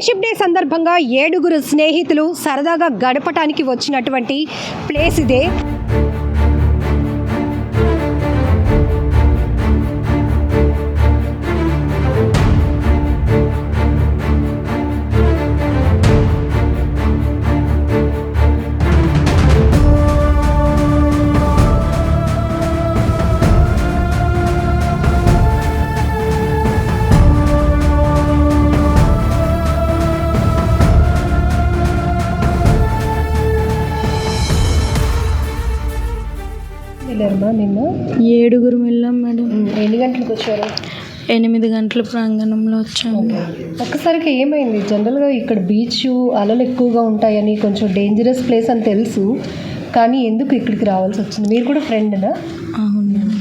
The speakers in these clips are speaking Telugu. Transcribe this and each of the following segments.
ఫ్రెండ్షిప్ డే సందర్భంగా 7 స్నేహితులు సరదాగా గడపటానికి వచ్చినటువంటి ప్లేస్ ఇదే. నిన్న 7 వెళ్ళాం మేడం. ఎన్ని గంటలకు వచ్చారు? 8 గంటల ప్రాంగణంలో వచ్చాము. ఒక్కసారికి ఏమైంది? జనరల్గా ఇక్కడ బీచ్ అలలు ఎక్కువగా ఉంటాయని, కొంచెం డేంజరస్ ప్లేస్ అని తెలుసు, కానీ ఎందుకు ఇక్కడికి రావాల్సి వచ్చింది? మీరు కూడా ఫ్రెండ్నా? అవును మేడం,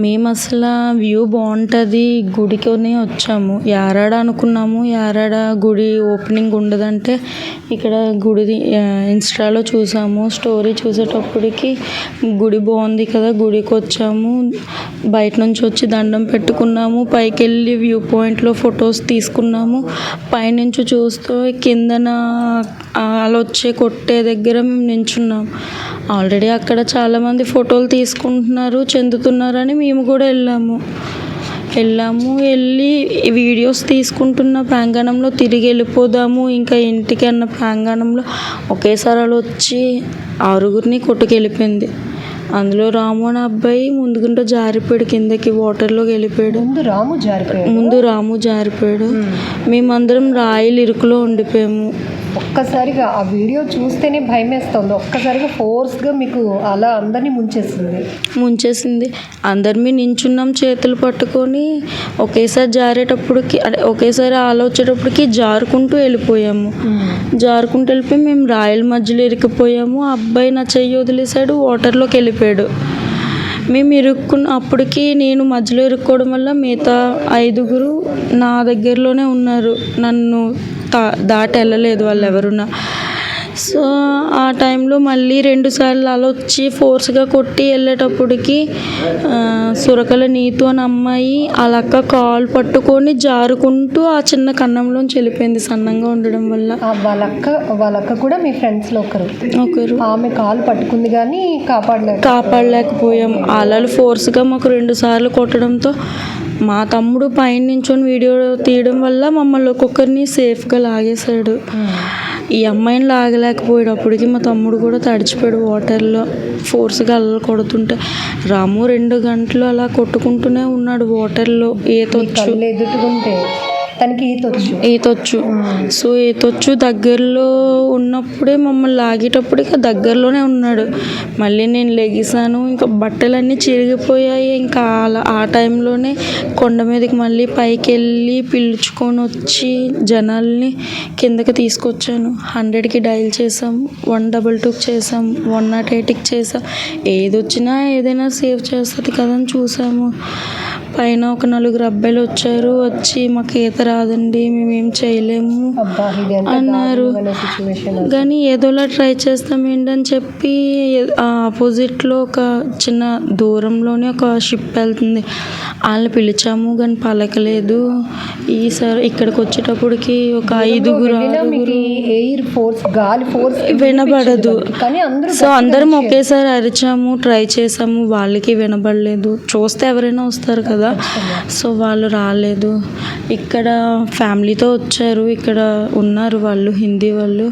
మేము అసలు వ్యూ బాగుంటుంది గుడికొని వచ్చాము. యారాడ అనుకున్నాము, యారాడ గుడి ఓపెనింగ్ ఉండదంటే ఇక్కడ గుడి ఇన్స్టాలో చూసాము. స్టోరీ చూసేటప్పటికి గుడి బాగుంది కదా, గుడికి వచ్చాము. బయట నుంచి వచ్చి దండం పెట్టుకున్నాము. పైకి వెళ్ళి వ్యూ పాయింట్లో ఫొటోస్ తీసుకున్నాము. పైనుంచి చూస్తూ కిందన అలా వచ్చే కొట్టే దగ్గర మేము నించున్నాము. ఆల్రెడీ అక్కడ చాలామంది ఫోటోలు తీసుకుంటున్నారు, చెందుతున్నారని మేము కూడా వెళ్ళి వీడియోస్ తీసుకుంటున్న ప్రాంగణంలో తిరిగి వెళ్ళిపోదాము ఇంకా ఇంటికి అన్న ప్రాంగణంలో ఒకేసారి అలా వచ్చి 6 కొట్టుకెళ్ళిపోయింది. అందులో రాము అనే అబ్బాయి ముందుకుంటూ జారిపోయాడు, కిందకి వాటర్లోకి వెళ్ళిపోయాడు. ముందు రాము జారిపోయాడు. మేమందరం రాయిలు ఇరుకులో ఉండిపోయాము. ఒక్కసారిగా ఆ వీడియో చూస్తేనే భయం వేస్తుంది. ఒక్కసారిగా ఫోర్స్గా మీకు అలా అందరినీ ముంచేసింది. అందరినీ నించున్నాం చేతులు పట్టుకొని. ఒకేసారి జారేటప్పటికి ఒకేసారి వచ్చేటప్పటికి జారుకుంటూ వెళ్ళిపోయి మేము రాయల మధ్యలో ఇరికిపోయాము. ఆ అబ్బాయి నా చెయ్యి వదిలేసాడు, వాటర్లోకి వెళ్ళిపోయాడు. మేము అప్పటికి నేను మధ్యలో ఇరుక్కోవడం వల్ల మిగతా 5 నా దగ్గరలోనే ఉన్నారు. నన్ను దాటి వెళ్ళలేదు వాళ్ళు ఎవరున్నా. సో ఆ టైంలో మళ్ళీ 2 సార్లు అలా వచ్చి ఫోర్స్గా కొట్టి వెళ్ళేటప్పటికి సురకల నీతు అని అమ్మాయి అలక్క కాలు పట్టుకొని జారుకుంటూ ఆ చిన్న కన్నంలోంచి వెళ్ళిపోయింది, సన్నంగా ఉండడం వల్ల. వాళ్ళక్క కూడా మీ ఫ్రెండ్స్లో ఒకరు. ఆమె కాలు పట్టుకుంది కానీ కాపాడలేకపోయాం. అలలు ఫోర్స్గా మాకు 2 సార్లు కొట్టడంతో మా తమ్ముడు పైన నించొని వీడియో తీయడం వల్ల మమ్మల్ని ఒక్కొక్కరిని సేఫ్గా లాగేశాడు. ఈ అమ్మాయిని లాగలేకపోయాడు. అప్పటికి మా తమ్ముడు కూడా తడిచిపోయాడు వాటర్లో ఫోర్స్గా అల్లలు కొడుతుంటే. రాము 2 గంటలు అలా కొట్టుకుంటూనే ఉన్నాడు వాటర్లో. తనకి ఈతొచ్చు. సో ఈతొచ్చు దగ్గరలో ఉన్నప్పుడే మమ్మల్ని లాగేటప్పటికి దగ్గరలోనే ఉన్నాడు. మళ్ళీ నేను లెగిసాను, ఇంకా బట్టలన్నీ చిరిగిపోయాయి. ఇంకా ఆ టైంలోనే కొండ మీదకి మళ్ళీ పైకి వెళ్ళి పిలుచుకొని వచ్చి జనాల్ని కిందకి తీసుకొచ్చాను. 100కి డయల్ చేసాం, 122కి చేసాం, 108కి చేసాం. ఏదొచ్చినా ఏదైనా సేవ్ చేస్తుంది కదా అని చూసాము. పైన ఒక 4 అబ్బాయిలు వచ్చి మాకు ఈత రాదండి, మేమేం చేయలేము అన్నారు. కానీ ఏదోలా ట్రై చేస్తాం ఏంటని చెప్పి ఆపోజిట్లో ఒక చిన్న దూరంలోనే ఒక షిప్ వెళ్తుంది, వాళ్ళని పిలిచాము కానీ పలకలేదు. ఈసారి ఇక్కడికి వచ్చేటప్పటికి ఒక 5 వినబడదు. సో అందరం ఒకేసారి అరిచాము, ట్రై చేసాము, వాళ్ళకి వినబడలేదు. చూస్తే ఎవరైనా వస్తారు కదా, సో వాళ్ళు రాలేదు. ఇక్కడ ఫ్యామిలీతో వచ్చారు, ఇక్కడ ఉన్నారు వాళ్ళు హిందీ వాళ్ళు.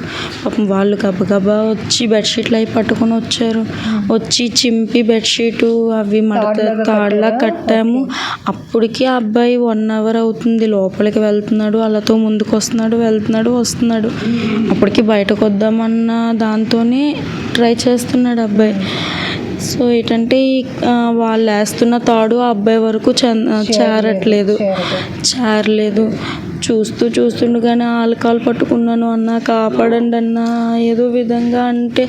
పాపం వాళ్ళు గబగబా వచ్చి బెడ్షీట్లు అవి పట్టుకొని వచ్చారు. వచ్చి చింపి బెడ్షీటు అవి తాడులా కట్టాము. అప్పటికి ఆ అబ్బాయి 1 అవర్ అవుతుంది లోపలికి వెళ్తున్నాడు. వాళ్ళతో ముందుకు వస్తున్నాడు. అప్పటికి బయటకు వద్దామన్న దాంతోనే ట్రై చేస్తున్నాడు అబ్బాయి. సో ఏంటంటే వాళ్ళు వేస్తున్న తాడు ఆ అబ్బాయి వరకు చేరలేదు. చూస్తుండగానే ఆల్కాలు పట్టుకున్నాను, అన్న కాపాడండి అన్న ఏదో విధంగా. అంటే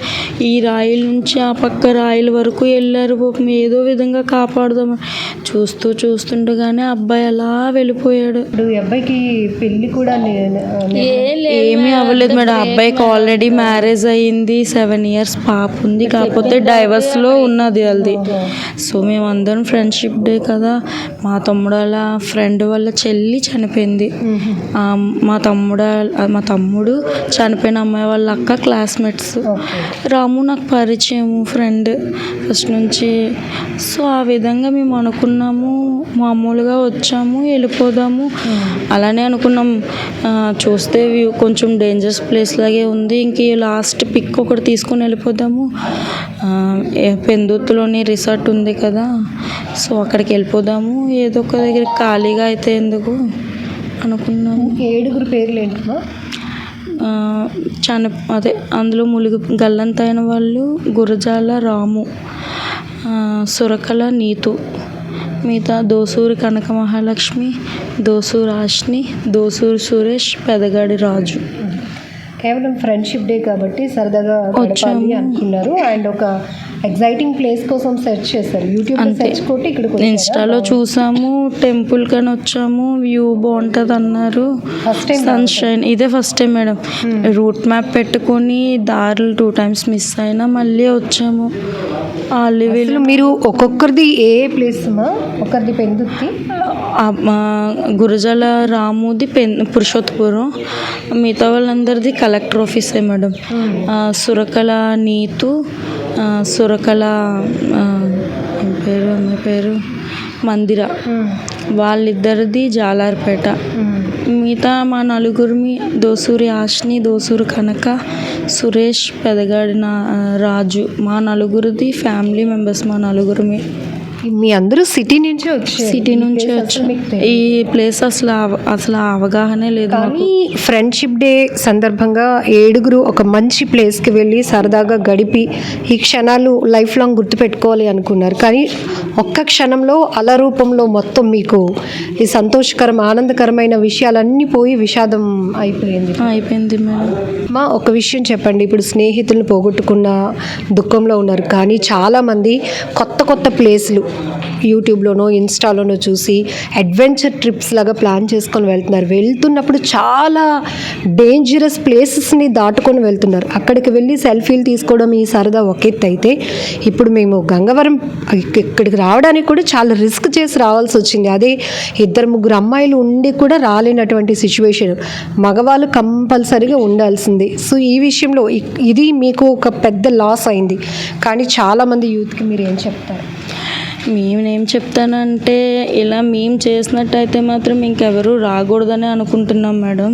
ఈ రాయిల నుంచి ఆ పక్క రాయిల వరకు వెళ్ళారు, ఏదో విధంగా కాపాడుదామని చూస్తుండగానే అబ్బాయి అలా వెళ్ళిపోయాడు. అబ్బాయికి పెళ్లి కూడా ఏమీ అవ్వలేదు మేడం. అబ్బాయికి ఆల్రెడీ మ్యారేజ్ అయ్యింది, 7 years పాప ఉంది, కాకపోతే డైవర్స్లో ఉన్నది వాళ్ళది. సో మేమందరం ఫ్రెండ్షిప్ డే కదా, మా తమ్ముడు వాళ్ళ ఫ్రెండ్ వాళ్ళ చెల్లి చనిపోయింది. మా తమ్ముడు చనిపోయిన అమ్మాయి వాళ్ళ అక్క క్లాస్మేట్స్. రాము నాకు పరిచయము, ఫ్రెండ్ ఫస్ట్ నుంచి. సో ఆ విధంగా మేము అనుకున్నాము, మామూలుగా వచ్చాము, వెళ్ళిపోదాము అలానే అనుకున్నాం. చూస్తే వ్యూ కొంచెం డేంజరస్ ప్లేస్ లాగే ఉంది. ఇంక లాస్ట్ పిక్ ఒకటి తీసుకొని వెళ్ళిపోదాము. పెందుర్తిలోని రిసార్ట్ ఉంది కదా, సో అక్కడికి వెళ్ళిపోదాము, ఏదో ఒక దగ్గర ఖాళీగా అయితే ఎందుకు అనుకున్నాము. 7 పేర్లు ఏంటమ్మా? అదే అందులో గల్లంతైన వాళ్ళు గురజాల రాము, సురకల నీతు, మిగతా దోసూరి కనక మహాలక్ష్మి, దోసూరి ఆష్ని, దోసూరి సురేష్, పెదగాడి రాజు. కేవలం ఫ్రెండ్షిప్ డే కాబట్టి సరదాగా గడపాలి అనుకున్నారు. అండ్ ఒక ఎగ్జైటింగ్ ప్లేస్ కోసం సెర్చ్ చేశారు, యూట్యూబ్లో సెర్చ్ కొట్టి ఇక్కడికి ఇన్స్టాలో చూసాము, టెంపుల్ కని వచ్చాము, వ్యూ బాగుంటుంది అన్నారు. ఫస్ట్ టైం సన్షైన్ ఇదే first time madam. Route map పెట్టుకొని దారులు 2 times మిస్ అయినా మళ్ళీ వచ్చాము. మీరు ఒక్కొక్కరిది ఏ ప్లేస్ మా? ఒకరిది పెందుర్తి, గురజాల రాముది పురుషోత్తపురం, మిగతా వాళ్ళందరిది కలెక్టర్ ఆఫీసే మేడం. సురకల నీతు, సురకల అమ్మాయి పేరు మందిర, వాళ్ళిద్దరిది జాలార్పేట. మిగతా మా నలుగురిమి దోసూరి ఆష్ని, దోసూరి కనక, సురేష్, పెదగాడి రాజు, మా నలుగురిది ఫ్యామిలీ మెంబర్స్. మా నలుగురిమి మీ అందరూ సిటీ నుంచే వచ్చారు. సిటీ నుంచే వచ్చాం. ఈ ప్లేస్ అసలు అవగాహనే లేదు. కానీ ఫ్రెండ్షిప్ డే సందర్భంగా 7 ఒక మంచి ప్లేస్కి వెళ్ళి సరదాగా గడిపి ఈ క్షణాలు లైఫ్ లాంగ్ గుర్తుపెట్టుకోవాలి అనుకున్నారు. కానీ ఒక్క క్షణంలో అల రూపంలో మొత్తం మీకు ఈ సంతోషకరం ఆనందకరమైన విషయాలన్నీ పోయి విషాదం అయిపోయింది మేడం. మా ఒక విషయం చెప్పండి, ఇప్పుడు స్నేహితులను పోగొట్టుకున్న దుఃఖంలో ఉన్నారు, కానీ చాలామంది కొత్త ప్లేస్లు యూట్యూబ్లోనో ఇన్స్టాలోనో చూసి అడ్వెంచర్ ట్రిప్స్ లాగా ప్లాన్ చేసుకొని వెళ్తున్నారు. వెళ్తున్నప్పుడు చాలా డేంజరస్ ప్లేసెస్ని దాటుకొని వెళ్తున్నారు. అక్కడికి వెళ్ళి సెల్ఫీలు తీసుకోవడం ఈ సరదా ఒక ఎత్తు అయితే, ఇప్పుడు మేము గంగవరం ఇక్కడికి రావడానికి కూడా చాలా రిస్క్ చేసి రావాల్సి వచ్చింది. అదే 2-3 అమ్మాయిలు ఉండి కూడా రాలేనటువంటి సిచ్యువేషన్. మగవాళ్ళు కంపల్సరీగా ఉండాల్సింది. సో ఈ విషయంలో ఇది మీకు ఒక పెద్ద లాస్ అయింది. కానీ చాలామంది యూత్కి మీరు ఏం చెప్తారు? మేమేం చెప్తానంటే, ఇలా మేము చేసినట్టయితే మాత్రం ఇంకెవరు రాకూడదని అనుకుంటున్నాం మేడం.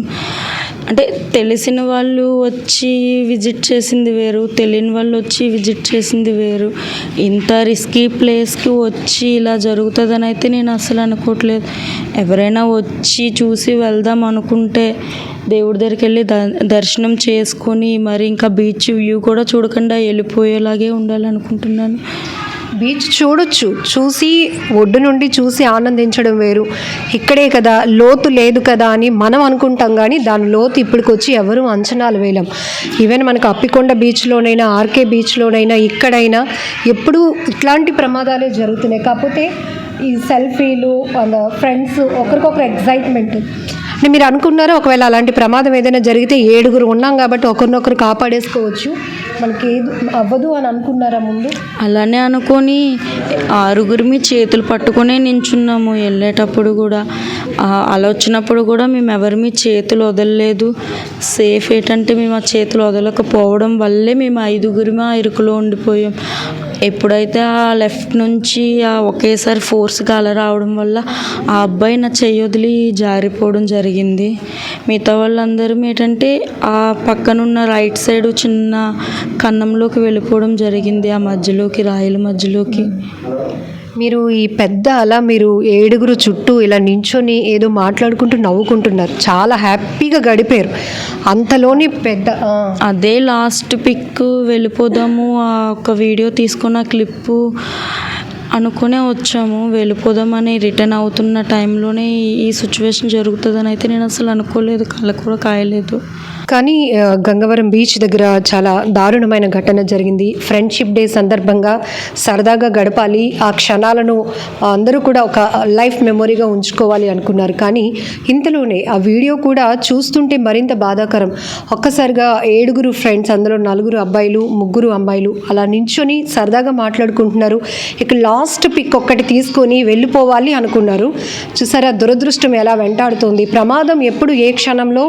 అంటే తెలిసిన వాళ్ళు వచ్చి విజిట్ చేసింది వేరు, తెలియని వాళ్ళు వచ్చి విజిట్ చేసింది వేరు. ఇంత రిస్కీ ప్లేస్కి వచ్చి ఇలా జరుగుతుందని అయితే నేను అసలు అనుకోవట్లేదు. ఎవరైనా వచ్చి చూసి వెళ్దాం అనుకుంటే దేవుడి దగ్గరికి వెళ్ళి దర్శనం చేసుకొని మరి ఇంకా బీచ్ వ్యూ కూడా చూడకుండా వెళ్ళిపోయేలాగే ఉండాలనుకుంటున్నాను. బీచ్ చూడొచ్చు, చూసి ఒడ్డు నుండి చూసి ఆనందించడం వేరు. ఇక్కడే కదా, లోతు లేదు కదా అని మనం అనుకుంటాం, కానీ దాని లోతు ఇప్పటికొచ్చి ఎవరు అంచనాలు వేయలేం. ఈవెన్ మనకు అప్పికొండ బీచ్లోనైనా, ఆర్కే బీచ్లోనైనా, ఇక్కడైనా ఎప్పుడూ ఇట్లాంటి ప్రమాదాలే జరుగుతున్నాయి. కాకపోతే ఈ సెల్ఫీలు, వాళ్ళ ఫ్రెండ్స్ ఒకరికొకరు ఎగ్జైట్మెంట్. అంటే మీరు అనుకున్నారా, ఒకవేళ అలాంటి ప్రమాదం ఏదైనా జరిగితే 7 ఉన్నాం కాబట్టి ఒకరినొకరు కాపాడేసుకోవచ్చు, మనకి ఏది అవ్వదు అని అనుకున్నారా ముందు? అలానే అనుకొని 6 చేతులు పట్టుకునే నించున్నాము. వెళ్ళేటప్పుడు కూడా అలా వచ్చినప్పుడు కూడా మేము ఎవరి చేతులు వదలలేదు. సేఫ్ ఏంటంటే మేము ఆ చేతులు వదలకపోవడం వల్లే మేము 5 ఆ ఇరుకులో ఉండిపోయాం. ఎప్పుడైతే ఆ లెఫ్ట్ నుంచి ఒకేసారి ఫోర్స్గా అలా రావడం వల్ల ఆ అబ్బాయి నా చెయ్యి వదిలి జారిపోవడం జరిగింది. మిగతా వాళ్ళందరూ ఏంటంటే ఆ పక్కనున్న రైట్ సైడ్ చిన్న కన్నంలోకి వెళ్ళిపోవడం జరిగింది, ఆ మధ్యలోకి, రాయల మధ్యలోకి. మీరు ఈ పెద్ద అలా మీరు 7 చుట్టూ ఇలా నించొని ఏదో మాట్లాడుకుంటూ నవ్వుకుంటున్నారు, చాలా హ్యాపీగా గడిపారు. అంతలోని పెద్ద అదే లాస్ట్ పిక్ వెళ్ళిపోదాము, ఆ ఒక వీడియో తీసుకున్న క్లిప్పు అనుకునే వచ్చాము. వెళ్ళిపోదామని రిటర్న్ అవుతున్న టైంలోనే ఈ సిచ్యువేషన్ జరుగుతుందని అయితే నేను అసలు అనుకోలేదు, కళ్ళకు కూడా కాయలేదు. కానీ గంగవరం బీచ్ దగ్గర చాలా దారుణమైన ఘటన జరిగింది. ఫ్రెండ్షిప్ డే సందర్భంగా సరదాగా గడపాలి, ఆ క్షణాలను అందరూ కూడా ఒక లైఫ్ మెమొరీగా ఉంచుకోవాలి అనుకున్నారు. కానీ ఇంతలోనే ఆ వీడియో కూడా చూస్తుంటే మరింత బాధాకరం. ఒక్కసారిగా 7 ఫ్రెండ్స్, అందులో 4 అబ్బాయిలు 3 అమ్మాయిలు అలా నించొని సరదాగా మాట్లాడుకుంటున్నారు. ఇక లాస్ట్ పిక్ ఒక్కటి తీసుకొని వెళ్ళిపోవాలి అనుకున్నారు. చూసారా దురదృష్టం ఎలా వెంటాడుతోంది. ప్రమాదం ఎప్పుడు ఏ క్షణంలో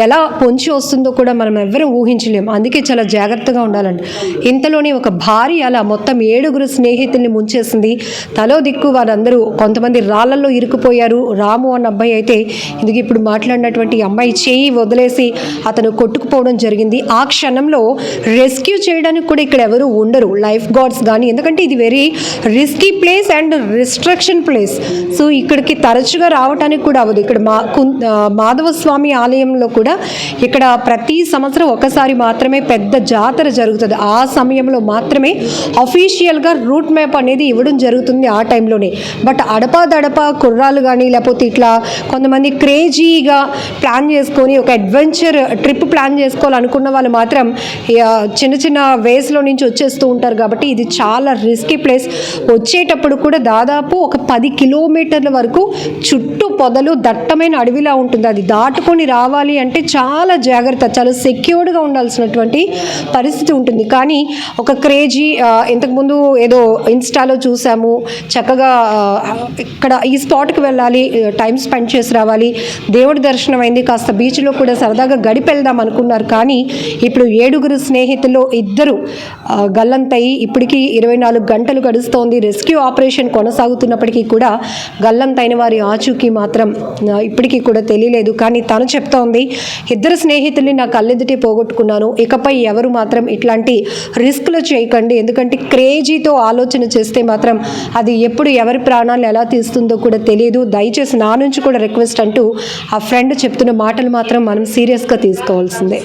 ఎలా పొంచి వస్తుందో కూడా మనం ఎవ్వరూ ఊహించలేం. అందుకే చాలా జాగ్రత్తగా ఉండాలండి. ఇంతలోనే ఒక భారీ అలా మొత్తం 7 స్నేహితుల్ని ముంచేసింది. తలో దిక్కు వారందరూ కొంతమంది రాళ్లలో ఇరుక్కుపోయారు. రాము అన్న అబ్బాయి అయితే ఇందుకు ఇప్పుడు మాట్లాడినటువంటి అమ్మాయి చేయి వదిలేసి అతను కొట్టుకుపోవడం జరిగింది. ఆ క్షణంలో రెస్క్యూ చేయడానికి కూడా ఇక్కడ ఎవరు ఉండరు, లైఫ్ గార్డ్స్ కానీ, ఎందుకంటే ఇది very risky place and restriction place. So ఇక్కడికి తరచుగా రావడానికి కూడా అవ్వదు. ఇక్కడ మాధవస్వామి ఆలయంలో కూడా ఇక్కడ ప్రతి సంవత్సరం ఒకసారి మాత్రమే పెద్ద జాతర జరుగుతుంది. ఆ సమయంలో మాత్రమే అఫీషియల్గా రూట్ మ్యాప్ అనేది ఇవ్వడం జరుగుతుంది ఆ టైంలోనే. బట్ అడపా కుర్రాలు కానీ లేకపోతే ఇట్లా కొంతమంది క్రేజీగా ప్లాన్ చేసుకొని ఒక అడ్వెంచర్ ట్రిప్ ప్లాన్ చేసుకోవాలనుకున్న వాళ్ళు మాత్రం చిన్న వేస్లో నుంచి వచ్చేస్తూ ఉంటారు. కాబట్టి ఇది చాలా రిస్కీ ప్లేస్. వచ్చేటప్పుడు కూడా దాదాపు ఒక 10 కిలోమీటర్ల వరకు చుట్టూ పొదలు దట్టమైన అడవిలా ఉంటుంది. అది దాటుకొని రావాలి అంటే చాలా జాగ్రత్త, చాలా సెక్యూర్డ్గా ఉండాల్సినటువంటి పరిస్థితి ఉంటుంది. కానీ ఒక క్రేజీ ఇంతకుముందు ఏదో ఇన్స్టాలో చూసాము, చక్కగా ఇక్కడ ఈ స్పాట్కి వెళ్ళాలి, టైం స్పెండ్ చేసి రావాలి, దేవుడి దర్శనం అయింది, కాస్త బీచ్లో కూడా సరదాగా గడిపెళ్దాం అనుకున్నారు. కానీ ఇప్పుడు 7 స్నేహితుల్లో 2 గల్లంతయి ఇప్పటికీ 24 గంటలు గడుస్తోంది. రెస్క్యూ ఆపరేషన్ కొనసాగుతున్నప్పటికీ కూడా గల్లంతైన వారి ఆచూకీ మాత్రం ఇప్పటికీ కూడా తెలియలేదు. కానీ తను చెప్తోంది, 2 స్నేహితుల్ని నా కళ్ళెదుటే పోగొట్టుకున్నాను, ఇకపై ఎవరు మాత్రం ఇట్లాంటి రిస్క్లు చేయకండి, ఎందుకంటే క్రేజీతో ఆలోచన చేస్తే మాత్రం అది ఎప్పుడు ఎవరి ప్రాణాలు ఎలా తీస్తుందో కూడా తెలియదు, దయచేసి నా నుంచి కూడా రిక్వెస్ట్ అంటూ ఆ ఫ్రెండ్ చెప్తున్న మాటలు మాత్రం మనం సీరియస్గా తీసుకోవాల్సిందే.